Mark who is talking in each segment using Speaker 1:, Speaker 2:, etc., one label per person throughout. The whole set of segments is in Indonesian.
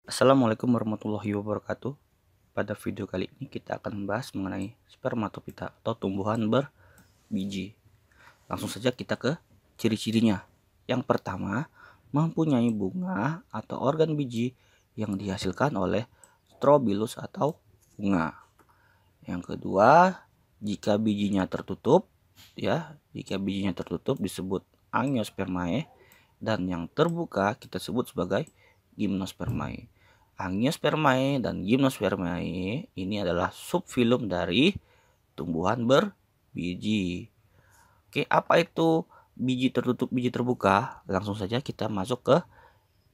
Speaker 1: Assalamualaikum warahmatullahi wabarakatuh. Pada video kali ini kita akan membahas mengenai spermatopita atau tumbuhan berbiji. Langsung saja kita ke ciri-cirinya. Yang pertama, mempunyai bunga atau organ biji yang dihasilkan oleh strobilus atau bunga. Yang kedua, jika bijinya tertutup, disebut angiospermae, dan yang terbuka kita sebut sebagai gymnospermae. Angiospermae dan gymnospermae ini adalah subfilum dari tumbuhan berbiji. Oke, apa itu biji tertutup, biji terbuka? Langsung saja kita masuk ke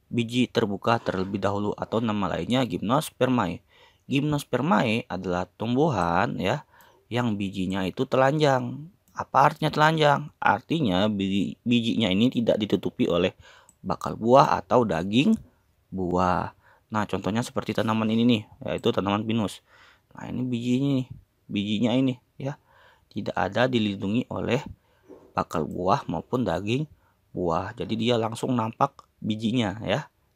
Speaker 1: biji terbuka terlebih dahulu, atau nama lainnya gymnospermae. Gymnospermae adalah tumbuhan yang bijinya itu telanjang. Apa artinya telanjang? Artinya bijinya ini tidak ditutupi oleh bakal buah atau daging buah. Nah, contohnya seperti tanaman ini nih, yaitu tanaman pinus. Nah, ini bijinya ini tidak ada dilindungi oleh bakal buah maupun daging buah. Jadi dia langsung nampak bijinya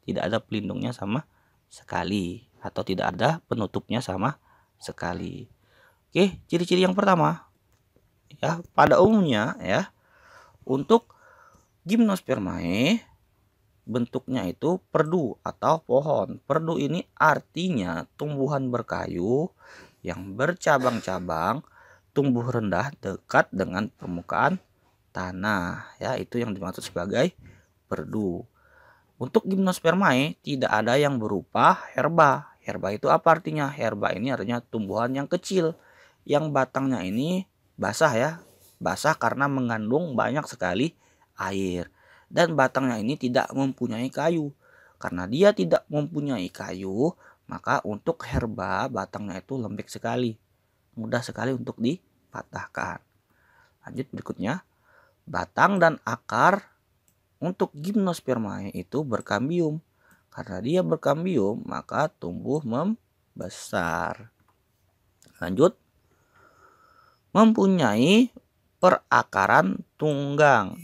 Speaker 1: tidak ada pelindungnya sama sekali, atau tidak ada penutupnya sama sekali. Oke, ciri-ciri yang pertama pada umumnya untuk gymnospermae bentuknya itu perdu atau pohon. Perdu ini artinya tumbuhan berkayu yang bercabang-cabang, tumbuh rendah dekat dengan permukaan tanah. Itu yang dimaksud sebagai perdu. Untuk gymnospermae tidak ada yang berupa herba. Herba itu apa artinya? Herba ini artinya tumbuhan yang kecil, yang batangnya ini basah basah karena mengandung banyak sekali air. Dan batangnya ini tidak mempunyai kayu. Karena dia tidak mempunyai kayu, maka untuk herba batangnya itu lembek sekali, mudah sekali untuk dipatahkan. Lanjut berikutnya, batang dan akar untuk gymnospermae itu berkambium. Karena dia berkambium, maka tumbuh membesar. Lanjut, mempunyai perakaran tunggang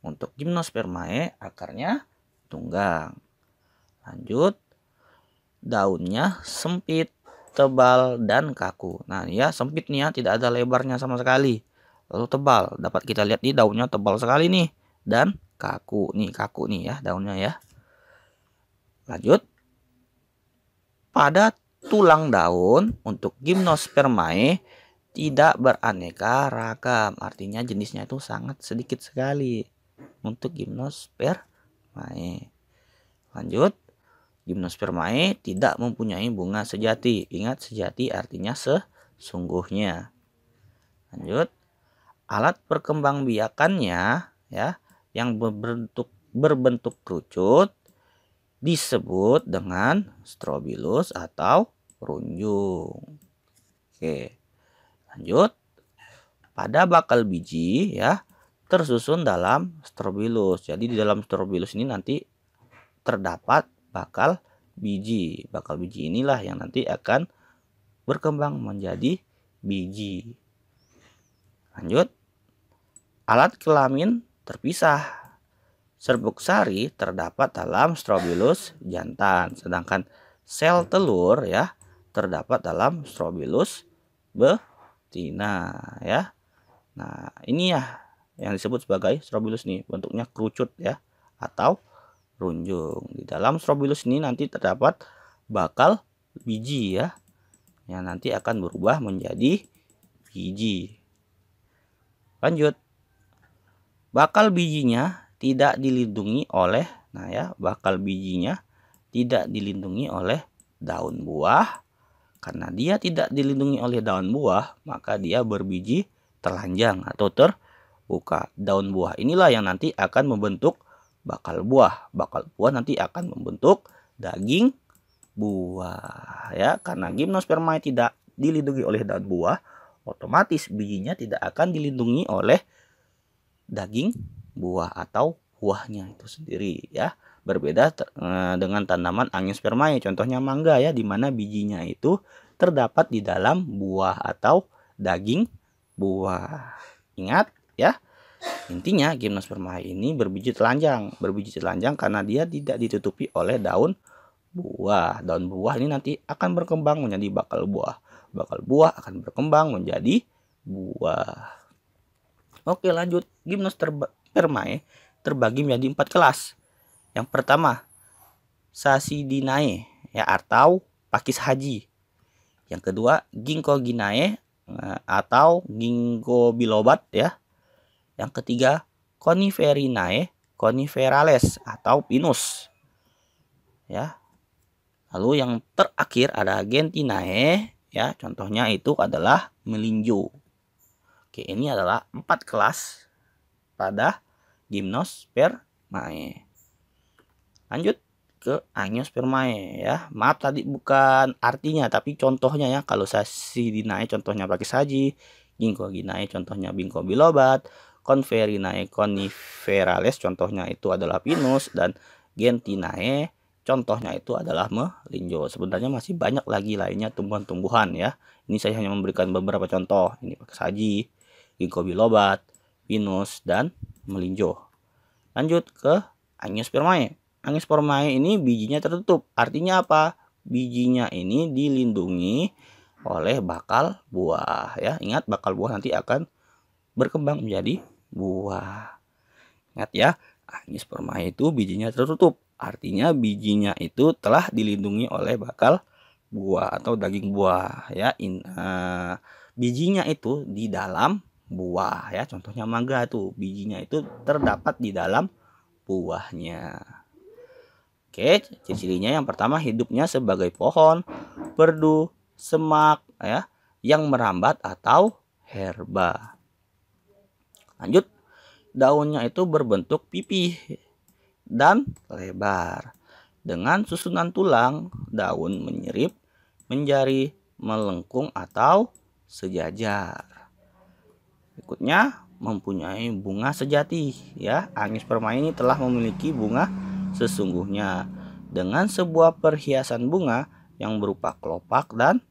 Speaker 1: Untuk gymnospermae akarnya tunggang. Lanjut, daunnya sempit, tebal, dan kaku. Nah, sempit nih tidak ada lebarnya sama sekali. Lalu tebal, dapat kita lihat nih daunnya tebal sekali nih, dan kaku nih daunnya Lanjut, pada tulang daun untuk gymnospermae tidak beraneka ragam, artinya jenisnya itu sangat sedikit sekali untuk gymnospermae. Lanjut, gymnospermae tidak mempunyai bunga sejati. Ingat, sejati artinya sesungguhnya. Lanjut, alat perkembangbiakannya yang berbentuk kerucut disebut dengan strobilus atau runjung. Oke, lanjut, pada bakal biji tersusun dalam strobilus. Jadi di dalam strobilus ini nanti terdapat bakal biji. Bakal biji inilah yang nanti akan berkembang menjadi biji. Lanjut, alat kelamin terpisah. Serbuk sari terdapat dalam strobilus jantan, sedangkan sel telur terdapat dalam strobilus betina Nah, ini yang disebut sebagai strobilus nih, bentuknya kerucut atau runjung. Di dalam strobilus ini nanti terdapat bakal biji yang nanti akan berubah menjadi biji. Lanjut, bakal bijinya tidak dilindungi oleh daun buah. Karena dia tidak dilindungi oleh daun buah, maka dia berbiji telanjang atau terbuka. Daun buah inilah yang nanti akan membentuk bakal buah. Bakal buah nanti akan membentuk daging buah Karena gymnospermae tidak dilindungi oleh daun buah, otomatis bijinya tidak akan dilindungi oleh daging buah atau buahnya itu sendiri Berbeda dengan tanaman angiospermae, contohnya mangga di mana bijinya itu terdapat di dalam buah atau daging buah. Ingat intinya gymnospermae ini berbiji telanjang karena dia tidak ditutupi oleh daun buah. Daun buah ini nanti akan berkembang menjadi bakal buah. Bakal buah akan berkembang menjadi buah. Oke, lanjut. Gimnospermae terbagi menjadi 4 kelas. Yang pertama, Sasidinae ya, atau pakis haji. Yang kedua, Ginkgoginae atau ginkgo bilobat ya. Yang ketiga, Coniferinae, coniferales atau pinus. Ya. Lalu yang terakhir ada Gentinae ya, contohnya itu adalah melinjo. Oke, ini adalah 4 kelas pada Gimnospermae. Lanjut ke Angiospermae ya. Maaf tadi bukan artinya tapi contohnya ya. Kalau Sasidinae contohnya pakis haji, Ginkgoginae contohnya ginkgo bilobat, Coniferinae coniferales contohnya itu adalah pinus, dan Gentinae contohnya itu adalah melinjo. Sebenarnya masih banyak lagi lainnya tumbuhan-tumbuhan ya. Ini saya hanya memberikan beberapa contoh. Ini pakis haji, ginkgo bilobat, pinus, dan melinjo. Lanjut ke Angiospermae. Angiospermae ini bijinya tertutup. Artinya apa? Bijinya ini dilindungi oleh bakal buah ya. Ingat, bakal buah nanti akan berkembang menjadi buah. Ingat ya, Angiospermae itu bijinya tertutup. Artinya bijinya itu telah dilindungi oleh bakal buah atau daging buah ya. Bijinya itu di dalam buah ya. Contohnya mangga tuh, bijinya itu terdapat di dalam buahnya. Oke, ciri-cirinya yang pertama, hidupnya sebagai pohon, perdu, semak ya, yang merambat atau herba. Lanjut, daunnya itu berbentuk pipih dan lebar. Dengan susunan tulang, daun menyirip, menjari, melengkung atau sejajar. Berikutnya, mempunyai bunga sejati ya. Angiospermae ini telah memiliki bunga sesungguhnya dengan sebuah perhiasan bunga yang berupa kelopak dan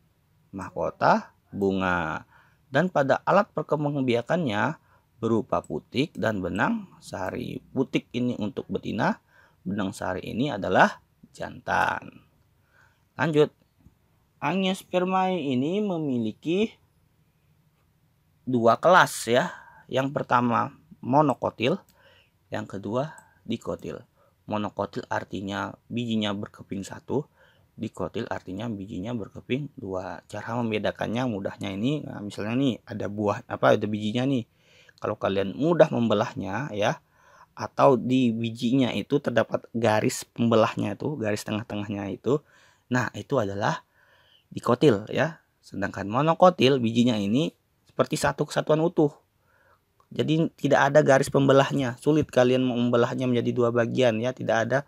Speaker 1: mahkota bunga, dan pada alat perkembangbiakannya berupa putik dan benang sari. Putik ini untuk betina, benang sari ini adalah jantan. Lanjut, Angiospermae ini memiliki 2 kelas ya. Yang pertama monokotil, yang kedua dikotil. Monokotil artinya bijinya berkeping 1, dikotil artinya bijinya berkeping 2. Cara membedakannya mudahnya ini, nah misalnya nih ada buah ada bijinya nih. Kalau kalian mudah membelahnya ya, atau di bijinya itu terdapat garis pembelahnya itu, garis tengah-tengahnya itu, nah itu adalah dikotil ya. Sedangkan monokotil bijinya ini seperti satu kesatuan utuh. Jadi tidak ada garis pembelahnya. Sulit kalian membelahnya menjadi 2 bagian ya, tidak ada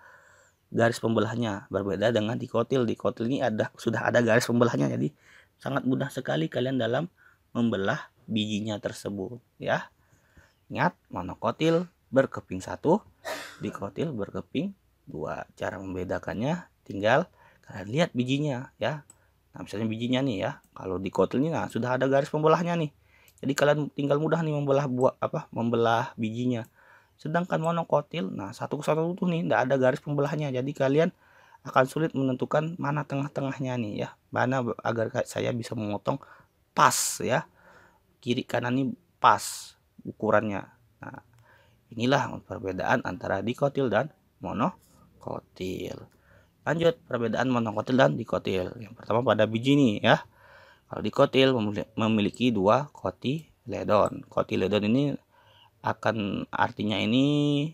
Speaker 1: garis pembelahnya. Berbeda dengan dikotil. Dikotil ini sudah ada garis pembelahnya, jadi sangat mudah sekali kalian dalam membelah bijinya tersebut ya. Ingat, monokotil berkeping 1, dikotil berkeping 2. Cara membedakannya tinggal kalian lihat bijinya ya. Nah, misalnya bijinya nih ya, kalau dikotil ini sudah ada garis pembelahnya nih. Jadi kalian tinggal mudah nih membelah bijinya. Sedangkan monokotil, nah satu kesatuan utuh nih, tidak ada garis pembelahnya. Jadi kalian akan sulit menentukan mana tengah-tengahnya nih ya. Mana agar saya bisa memotong pas ya. Kiri kanan ini pas ukurannya. Nah, inilah perbedaan antara dikotil dan monokotil. Lanjut, perbedaan monokotil dan dikotil. Yang pertama pada biji nih ya. Kalau dikotil memiliki 2 kotiledon. Kotiledon ini akan artinya ini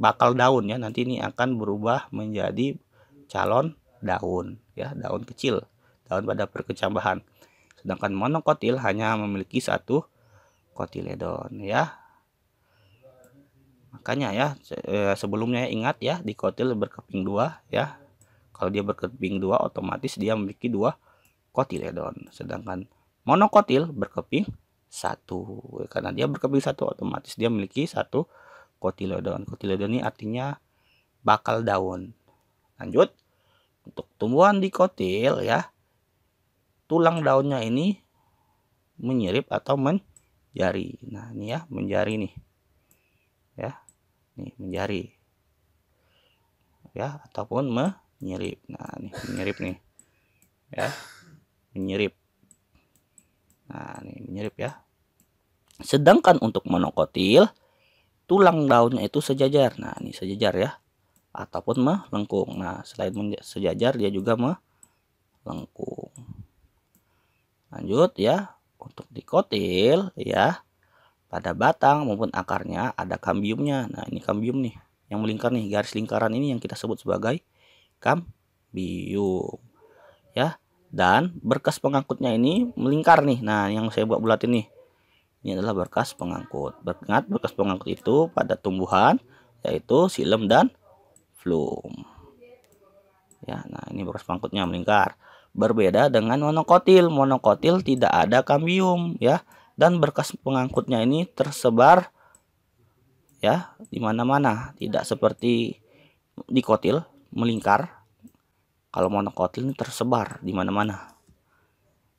Speaker 1: bakal daun ya. Nanti ini akan berubah menjadi calon daun ya, daun kecil, daun pada perkecambahan. Sedangkan monokotil hanya memiliki 1 kotiledon ya. Makanya ya sebelumnya ingat ya, dikotil berkeping 2 ya. Kalau dia berkeping 2 otomatis dia memiliki 2 kotiledon. Sedangkan monokotil berkeping 1. Karena dia berkeping 1 otomatis dia memiliki 1 kotiledon. Kotiledon ini artinya bakal daun. Lanjut, untuk tumbuhan dikotil ya, tulang daunnya ini menyirip atau menjari. Nah ini ya, menjari nih ya, nih menjari ya, ataupun menyirip. Nah, ini menyirip nih. Ya, menyirip. Nah, ini menyirip ya. Sedangkan untuk monokotil, tulang daunnya itu sejajar. Nah, ini sejajar ya. Ataupun melengkung. Nah, selain sejajar dia juga melengkung. Lanjut ya. Untuk dikotil ya, pada batang maupun akarnya ada kambiumnya. Nah, ini kambium nih yang melingkar nih, garis lingkaran ini yang kita sebut sebagai kambium ya. Dan berkas pengangkutnya ini melingkar nih. Nah, yang saya buat bulatin nih, ini adalah berkas pengangkut. Ingat, berkas pengangkut itu pada tumbuhan yaitu xilem dan flum ya. Nah, ini berkas pengangkutnya melingkar. Berbeda dengan monokotil. Monokotil tidak ada kambium ya, dan berkas pengangkutnya ini tersebar ya di mana-mana, tidak seperti dikotil melingkar. Kalau monokotil ini tersebar di mana-mana.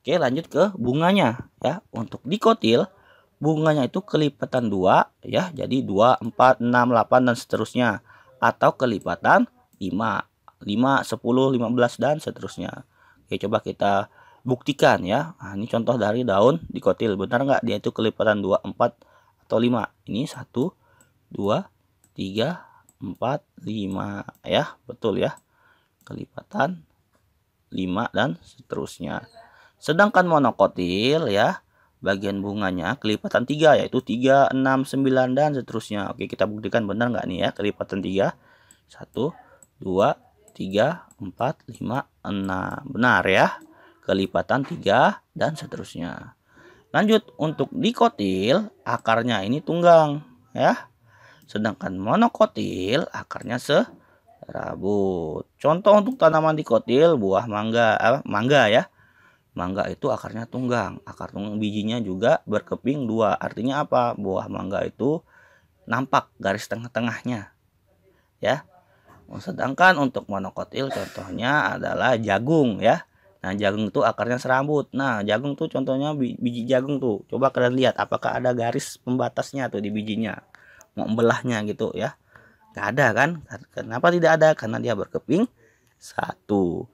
Speaker 1: Oke, lanjut ke bunganya ya. Untuk dikotil, bunganya itu kelipatan 2 ya, jadi 2, 4, 6, 8 dan seterusnya, atau kelipatan 5, 10, 15 dan seterusnya. Oke, coba kita buktikan ya. Nah, ini contoh dari daun dikotil. Benar nggak dia itu kelipatan 2, 4 atau 5? Ini 1, 2, 3, 4, 5 ya. Betul ya. Kelipatan 5 dan seterusnya. Sedangkan monokotil ya, bagian bunganya kelipatan 3, yaitu 3, 6, 9 dan seterusnya. Oke, kita buktikan benar nggak nih ya kelipatan 3. 1, 2, 3, 4, 5, 6. Benar ya. Kelipatan 3 dan seterusnya. Lanjut, untuk dikotil akarnya ini tunggang ya. Sedangkan monokotil akarnya serabut. Contoh untuk tanaman dikotil, buah mangga ya. Mangga itu akarnya tunggang. Akar tunggang, bijinya juga berkeping 2. Artinya apa? Buah mangga itu nampak garis tengah-tengahnya ya. Sedangkan untuk monokotil contohnya adalah jagung ya. Nah, jagung itu akarnya serabut. Nah, jagung tuh contohnya biji jagung tuh. Coba kalian lihat apakah ada garis pembatasnya tuh di bijinya. Mau membelahnya gitu ya. Gak ada kan? Kenapa tidak ada? Karena dia berkeping 1.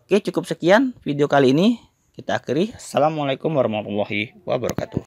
Speaker 1: Oke, cukup sekian video kali ini. Kita akhiri. Assalamualaikum warahmatullahi wabarakatuh.